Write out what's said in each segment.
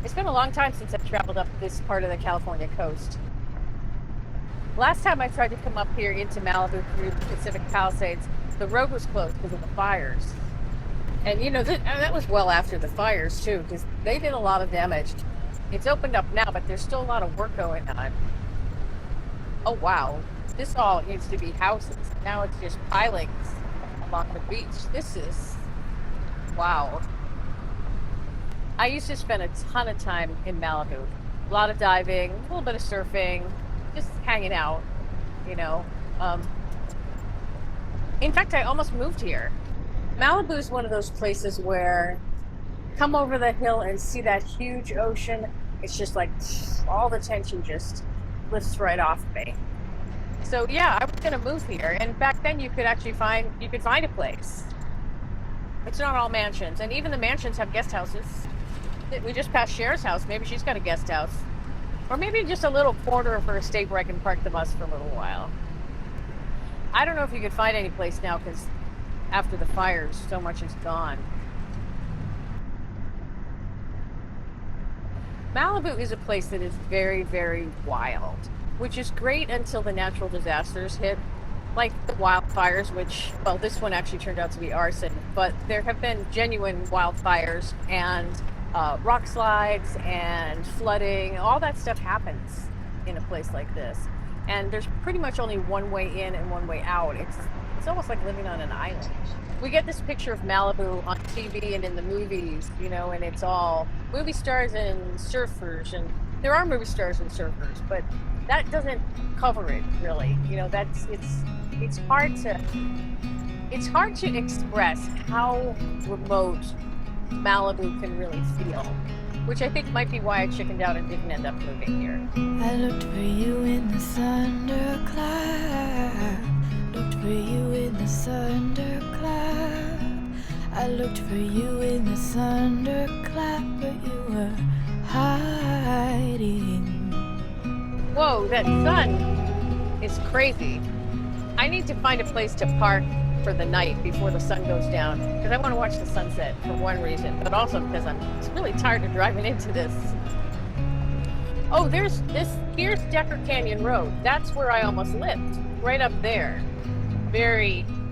It's been a long time since I've traveled up this part of the California coast. Last time I tried to come up here into Malibu through the Pacific Palisades, the road was closed because of the fires. And you know, that was well after the fires too, because they did a lot of damage. It's opened up now, but there's still a lot of work going on. Oh wow, this all used to be houses. Now it's just pilings along the beach. This is, wow. I used to spend a ton of time in Malibu. A lot of diving, a little bit of surfing, just hanging out, you know. In fact, I almost moved here. Malibu is one of those places where come over the hill and see that huge ocean. It's just like all the tension just lifts right off me. So yeah, I was gonna move here, and back then you could actually find a place. It's not all mansions, and even the mansions have guest houses. We just passed Cher's house. Maybe she's got a guest house. Or maybe just a little corner of her estate where I can park the bus for a little while. I don't know if you could find any place now because after the fires, so much is gone. Malibu is a place that is very, very wild, which is great until the natural disasters hit, like the wildfires, which, well, this one actually turned out to be arson, but there have been genuine wildfires and rock slides and flooding. All that stuff happens in a place like this, and there's pretty much only one way in and one way out. It's almost like living on an island. We get this picture of Malibu on TV and in the movies, you know, and it's all movie stars and surfers, and there are movie stars and surfers, but that doesn't cover it really. You know, it's hard to express how remote Malibu can really feel, which I think might be why I chickened out and didn't end up moving here. I looked for you in the thundercloud, looked for you in the thundercloud. I looked for you in the thundercloud, but you were hiding. Whoa, that sun is crazy. I need to find a place to park for the night before the sun goes down, because I want to watch the sunset for one reason, but also because I'm really tired of driving into this. Oh, here's Decker Canyon Road. That's where I almost lived, right up there.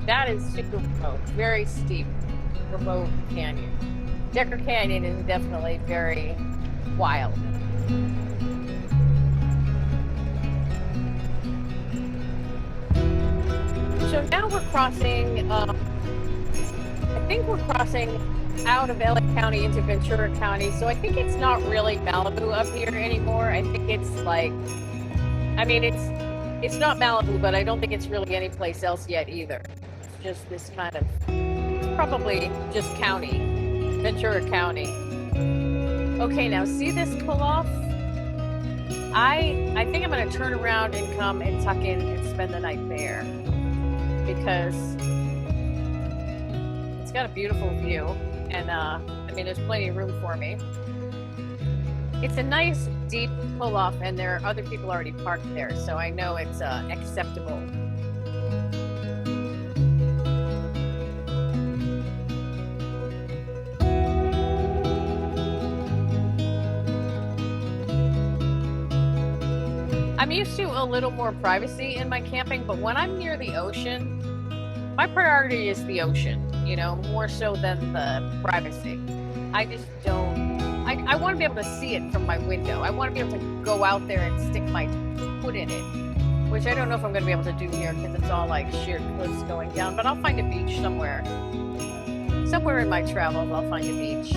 That is super remote, very steep, remote canyon. Decker Canyon is definitely very wild. So now we're crossing, I think we're crossing out of LA County into Ventura County. So I think it's not really Malibu up here anymore. I think it's like, I mean, it's not Malibu, but I don't think it's really any place else yet either. It's just this kind of, it's probably just county, Ventura County. Okay, now see this pull off? I think I'm gonna turn around and come and tuck in and spend the night there, because it's got a beautiful view, and I mean, there's plenty of room for me. It's a nice deep pull off, and there are other people already parked there, so I know it's acceptable. I'm used to a little more privacy in my camping, but when I'm near the ocean, my priority is the ocean, you know, more so than the privacy. I just don't, I want to be able to see it from my window. I want to be able to go out there and stick my foot in it, which I don't know if I'm going to be able to do here because it's all like sheer cliffs going down, but I'll find a beach somewhere. Somewhere in my travels, I'll find a beach.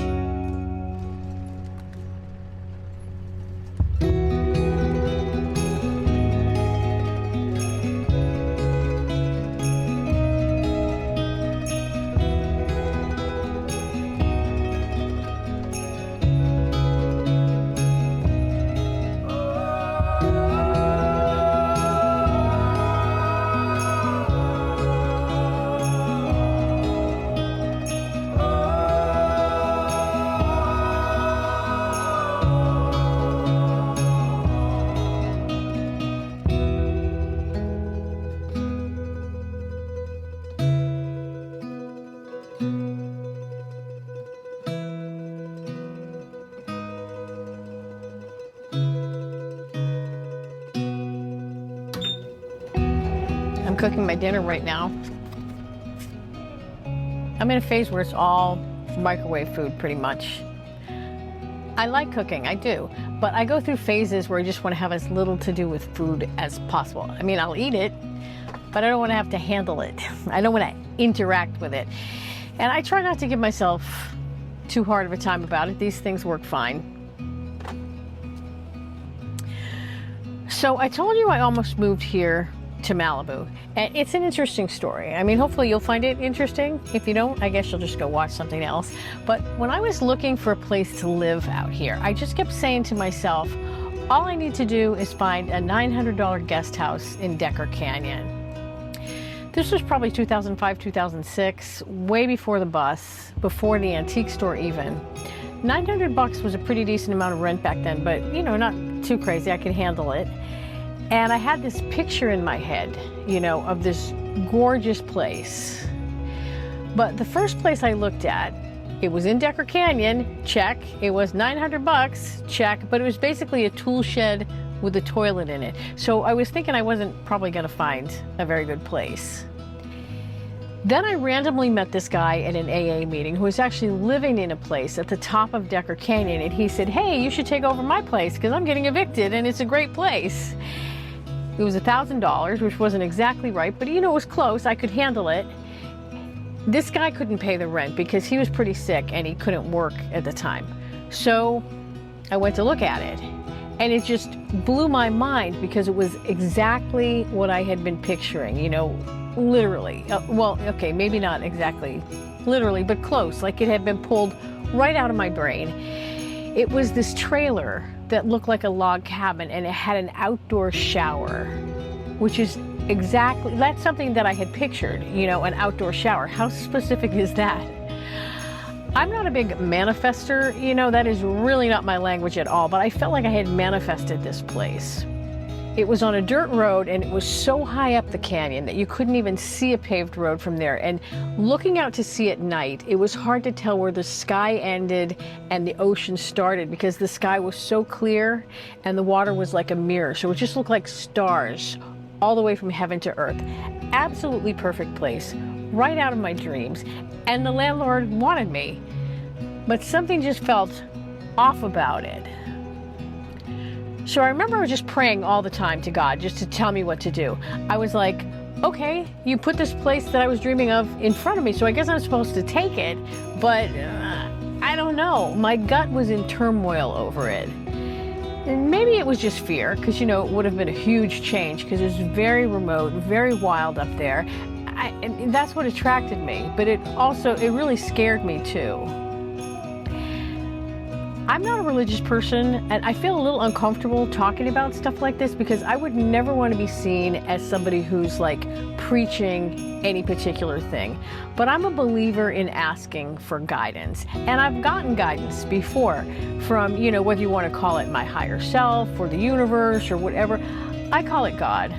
cooking my dinner right now. I'm in a phase where it's all microwave food pretty much. I like cooking, I do, but I go through phases where I just want to have as little to do with food as possible. I mean, I'll eat it, but I don't want to have to handle it. I don't want to interact with it. And I try not to give myself too hard of a time about it. These things work fine. So I told you I almost moved here to Malibu, and it's an interesting story. I mean, hopefully you'll find it interesting. If you don't, I guess you'll just go watch something else. But when I was looking for a place to live out here, I just kept saying to myself, all I need to do is find a $900 guest house in Decker Canyon. This was probably 2005, 2006, way before the bus, before the antique store even. $900 was a pretty decent amount of rent back then, but you know, not too crazy, I could handle it. And I had this picture in my head, you know, of this gorgeous place. But the first place I looked at, it was in Decker Canyon, check. It was $900, check. But it was basically a tool shed with a toilet in it. So I was thinking I wasn't probably gonna find a very good place. Then I randomly met this guy at an AA meeting who was actually living in a place at the top of Decker Canyon. And he said, hey, you should take over my place because I'm getting evicted and it's a great place. It was $1,000, which wasn't exactly right, but you know, it was close. I could handle it. This guy couldn't pay the rent because he was pretty sick and he couldn't work at the time. So I went to look at it, and it just blew my mind because it was exactly what I had been picturing, you know, literally. Well, okay, maybe not exactly literally, but close. Like it had been pulled right out of my brain. It was this trailer that looked like a log cabin, and it had an outdoor shower, which is exactly, that's something that I had pictured, you know, an outdoor shower. How specific is that? I'm not a big manifester, you know, that is really not my language at all, but I felt like I had manifested this place. It was on a dirt road, and it was so high up the canyon that you couldn't even see a paved road from there. And looking out to sea at night, it was hard to tell where the sky ended and the ocean started because the sky was so clear and the water was like a mirror. So it just looked like stars all the way from heaven to earth. Absolutely perfect place, right out of my dreams. And the landlord wanted me, but something just felt off about it. So I remember I was just praying all the time to God just to tell me what to do. I was like, okay, you put this place that I was dreaming of in front of me, so I guess I'm supposed to take it, but I don't know. My gut was in turmoil over it. And maybe it was just fear, because, you know, it would have been a huge change because it was very remote, very wild up there. And that's what attracted me, but it really scared me too. I'm not a religious person, and I feel a little uncomfortable talking about stuff like this because I would never want to be seen as somebody who's like preaching any particular thing. But I'm a believer in asking for guidance, and I've gotten guidance before from, you know, whether you want to call it my higher self or the universe or whatever. I call it God.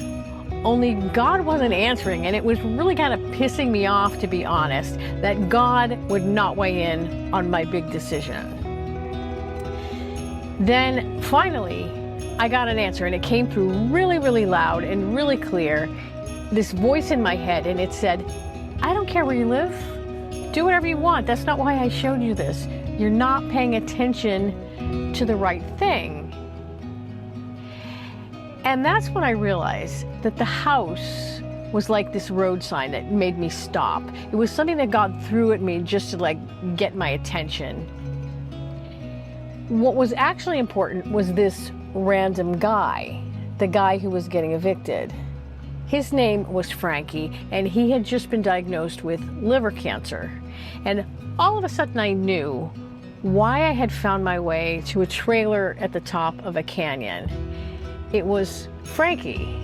Only God wasn't answering, and it was really kind of pissing me off, to be honest, that God would not weigh in on my big decision. Then finally, I got an answer, and it came through really, really loud and really clear. This voice in my head, and it said, I don't care where you live. Do whatever you want. That's not why I showed you this. You're not paying attention to the right thing. And that's when I realized that the house was like this road sign that made me stop. It was something that God threw at me just to like get my attention. What was actually important was this random guy, the guy who was getting evicted. His name was Frankie, and he had just been diagnosed with liver cancer. And all of a sudden I knew why I had found my way to a trailer at the top of a canyon. It was Frankie.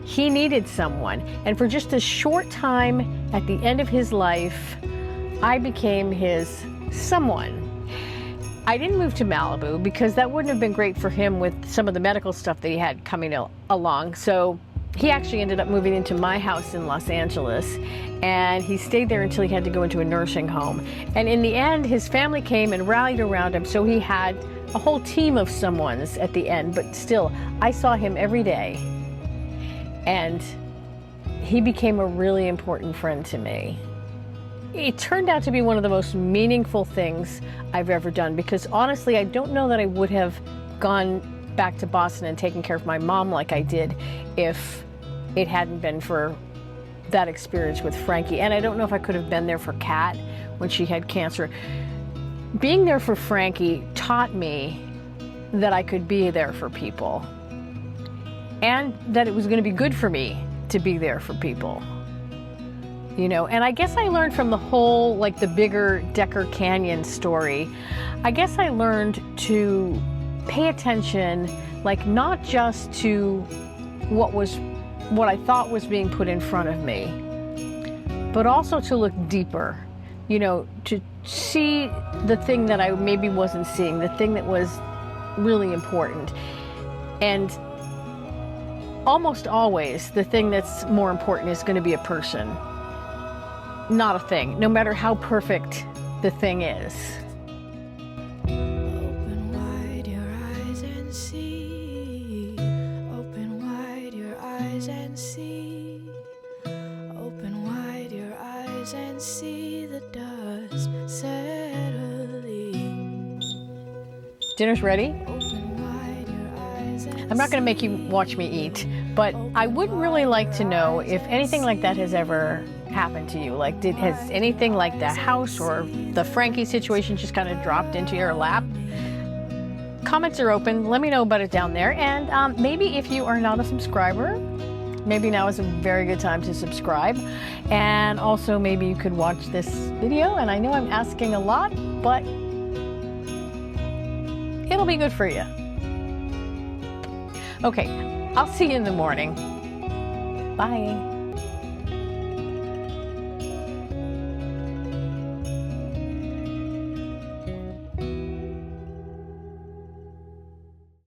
He needed someone, and for just a short time at the end of his life, I became his someone. I didn't move to Malibu because that wouldn't have been great for him with some of the medical stuff that he had coming along. So he actually ended up moving into my house in Los Angeles, and he stayed there until he had to go into a nursing home. And in the end, his family came and rallied around him, so he had a whole team of someones at the end. But still, I saw him every day, and he became a really important friend to me. It turned out to be one of the most meaningful things I've ever done, because honestly, I don't know that I would have gone back to Boston and taken care of my mom like I did if it hadn't been for that experience with Frankie. And I don't know if I could have been there for Kat when she had cancer. Being there for Frankie taught me that I could be there for people, and that it was going to be good for me to be there for people. You know, and I guess I learned from the whole, like the bigger Decker Canyon story, I guess I learned to pay attention, like not just to what I thought was being put in front of me, but also to look deeper, you know, to see the thing that I maybe wasn't seeing, the thing that was really important. And almost always the thing that's more important is going to be a person, not a thing, no matter how perfect the thing is. Open wide your eyes and see. Open wide your eyes and see. Open wide your eyes and see the dust settling. Dinner's ready. Open wide your eyes and I'm not going to make you watch me eat, but I would really like to know if anything like that has ever happened to you. Like, has anything like the house or the Frankie situation just kind of dropped into your lap? Comments are open. Let me know about it down there. And maybe if you are not a subscriber, maybe now is a very good time to subscribe. And also maybe you could watch this video. And I know I'm asking a lot, but it'll be good for you. Okay, I'll see you in the morning. Bye.